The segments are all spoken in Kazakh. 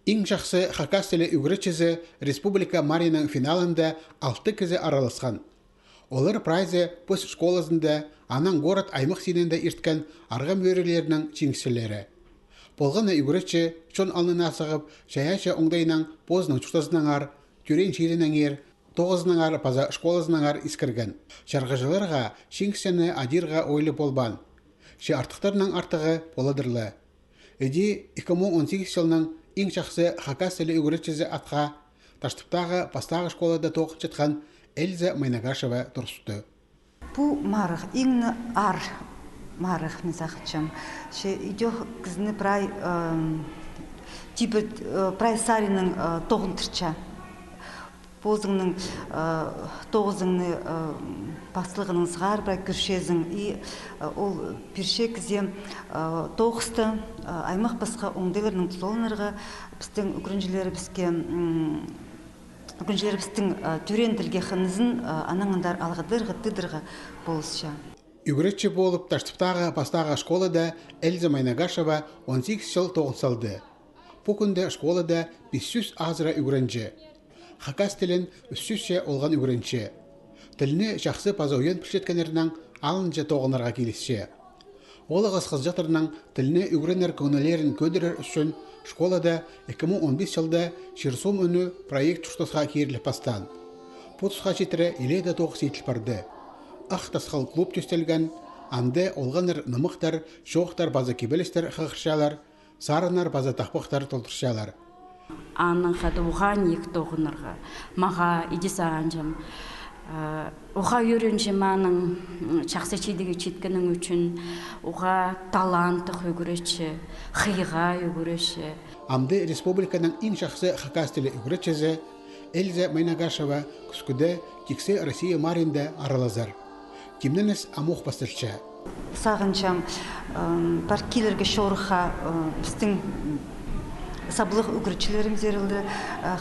Иң жақсы хакас теле үгречезе Республика Маринның финалында 6 кізе араласқан. Олар прайзе пөс школасында анан город аймақ синенде ирткен арғам өрелерінің чиңселері. Болғаны үгрече чон алнына сығып, шаяша оңдайынан позның чуштасынаңар, түрен ширинаңер, тоғызынаңар паза школасынаңар искірген. Шарғыжыларға шиңсені адирға ойлы болбан. Ше артықтарының артығы боладырлы. Эди 2018 жылның иң жақсы хакас теле үгречезе атқа таштыптағы пастағы школада тоқын четқан Эльза Майнагашева тұрсты. Бұл марық, иң ар марық мен сақытшам. Ше идех кізіні прай типі прай сарының тоғын тұрча. Позыңның тоғызыңны пақсылығының сығар прай күршезің. И ол перше кізе тоғысты аймақ басқа оңдайларының тұлынырға біздің үкірінжілері бізге Үгіншілеріміздің түрен тілге қынызын анаңындар алғыдырғы тыдырғы болысша. Үгіретші болып таштыптағы пастағы школада Эльза Майнагашева 18 жыл тоғын салды. Бұл күнде школада 500 азыра үгіренші. Хакас тілін 300 олған үгіренші. Тіліні жақсы пазауен пішеткенерінің алынжа тоғынарға келесші. Олығыз қызжатырының тіліні үгіренер көңілерін көдірер үшін школада 2015 жылда Шерсом үні проект чуштасға керіліп бастан. Бұтысқа жетірі еледі тоғыс етіл барды. Ақ тасқал клуб төстелген, анды олғаныр нымықтар, жоқтар базы кебелестер қақыршалар, сарынар базы тақпықтар толтыршалар. Анның қады оған ек тоғынырға, маға едесі анжам. Оға үйренші маның чақсы чедігі четкінің үшін, оға талантық үгіреші, қиға үгіреші. Амды республиканың ең жақсы хакас теле үгірешізе Эльза Майнагашева күскіде тексе Россия Маринде аралазар. Кемненес амуқ бастырча. Сағыншам паркилерге шорыға біздің саблық үгірешілеріміз ерілді,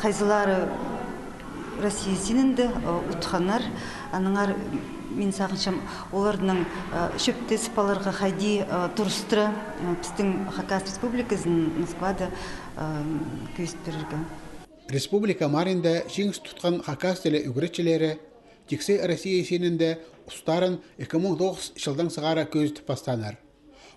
қайзылары Россия сенінді ұтқанар, аныңар мен сағыншам олардың шөпті сыпаларға қайди тұрыстыры біздің Хакас Республикасын Москвада көйіст беріргі. Республика Маринда жеңіс тұтқан хакас теле үгіретшілері тексе Россия сенінде ұстарын 2009 жылдан сығара көзітіп бастанар.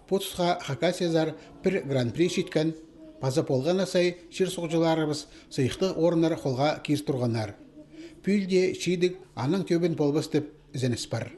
Потысқа хакас езар бір гран-при шеткен, паза болған асай шер соғжыларымыз сайықты орынар қолға кез тұрғанар. Пүлде шейдік аның төбін болбас деп зәнес бар.